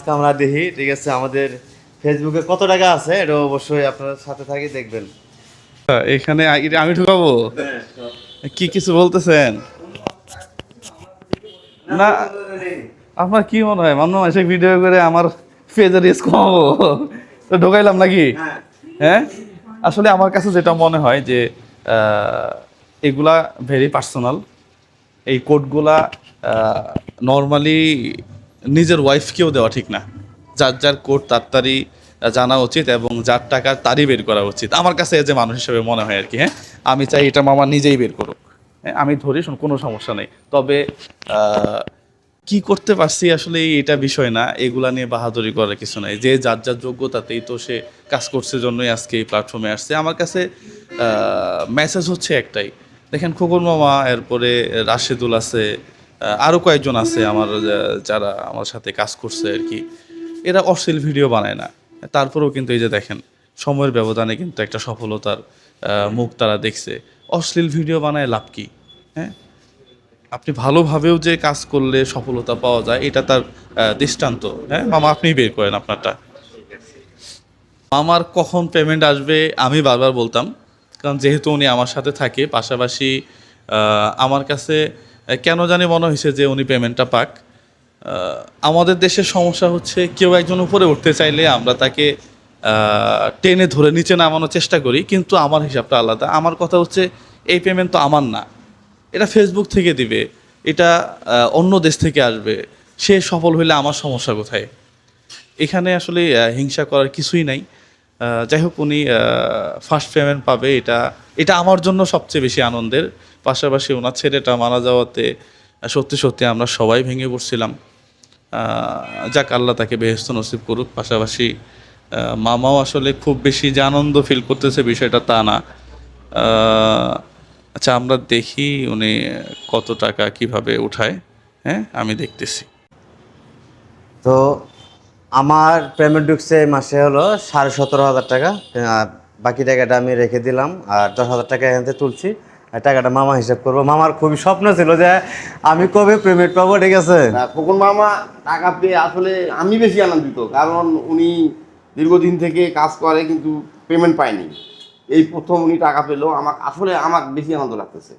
আজকে আমরা দেখি, ঠিক আছে, আমাদের ফেসবুকে কত টাকা আছে এটা অবশ্যই আপনার সাথে থাকি দেখবেন। এখানে আমি ঢুকাবো? কি কিছু বলতেছেন না? আপনার কি মনে হয় মান্য মাসে ভিডিও করে আমার পেজের রিস্ক কমাবো? তো ঢোকাইলাম নাকি? হ্যাঁ, আসলে আমার কাছে যেটা মনে হয় যে এগুলা ভেরি পার্সোনাল। এই কোডগুলা নর্মালি নিজের ওয়াইফকেও দেওয়া ঠিক না। যার যার কোড তাড়াতাড়ি জানা উচিত এবং যার টাকা তারই বের করা উচিত আমার কাছে যে মানুষ হিসেবে মনে হয় আর কি। হ্যাঁ, আমি চাই এটা মামা নিজেই বের করুক। হ্যাঁ, আমি ধরি কোনো সমস্যা নেই, তবে কি করতে পারছি আসলে এটা বিষয় না, এগুলা নিয়ে বাহাদুরি করার কিছু নাই। যে যার যার যোগ্যতাতেই তো সে কাজ করছে, জন্যই আজকে এই প্ল্যাটফর্মে আসছে। আমার কাছে মেসেজ হচ্ছে একটাই, দেখেন খোকন মামা, এরপরে রাশেদুল আছে, আরও কয়েকজন আছে আমার যারা আমার সাথে কাজ করছে আর কি, এরা অশ্লীল ভিডিও বানায় না। তারপরেও কিন্তু এই যে দেখেন সময়ের ব্যবধানে কিন্তু একটা সফলতার মুখ তারা দেখছে। অশ্লীল ভিডিও বানায় লাভ কি? হ্যাঁ, আপনি ভালোভাবেও যে কাজ করলে সফলতা পাওয়া যায় এটা তার দৃষ্টান্ত। হ্যাঁ মামা, আপনি বের করেন আপনারটা। আমার কখন পেমেন্ট আসবে আমি বারবার বলতাম, কারণ যেহেতু উনি আমার সাথে থাকে পাশাপাশি আমার কাছে কেন জানি মনে হয়েছে যে উনি পেমেন্টটা পাক। আমাদের দেশের সমস্যা হচ্ছে কেউ একজন উপরে উঠতে চাইলে আমরা তাকে টেনে ধরে নিচে নামানোর চেষ্টা করি, কিন্তু আমার হিসাবটা আলাদা। আমার কথা হচ্ছে এই পেমেন্ট তো আমার না, এটা ফেসবুক থেকে দিবে, এটা অন্য দেশ থেকে আসবে। সে সফল হইলে আমার সমস্যা কোথায়? এখানে আসলে হিংসা করার কিছুই নাই। যাই হোক, উনি ফার্স্ট পেমেন্ট পাবে, এটা এটা আমার জন্য সবচেয়ে বেশি আনন্দের। পাশাপাশি ওনার ছেলেটা মারা যাওয়াতে সত্যি সত্যি আমরা সবাই ভেঙে পড়ছিলাম। যাক, আল্লাহ তাকে বেহেশত নসিব করুক। পাশাপাশি মামাও আসলে খুব বেশি যে আনন্দ ফিল করতেছে বিষয়টা তা না। আচ্ছা, আমরা দেখি উনি কত টাকা কিভাবে উঠায়। হ্যাঁ, আমি দেখতেছি। তো আমার পেমেন্ট ঢুকছে এই মাসে হলো 17,500 টাকা। আর বাকি টাকাটা আমি রেখে দিলাম, আর 10,000 টাকা এখান থেকে তুলছি। আর টাকাটা মামা হিসাব করবো। মামার খুবই স্বপ্ন ছিল যে আমি কবে পেমেন্ট পাবো, ঠিক আছে। না, খোকন মামা টাকা পেয়ে আসলে আমি বেশি আনন্দিত, কারণ উনি দীর্ঘদিন থেকে কাজ করে কিন্তু পেমেন্ট পায়নি। এই প্রথম উনি টাকা পেলো, আমার আসলে আমার বেশি আনন্দ লাগতেছে।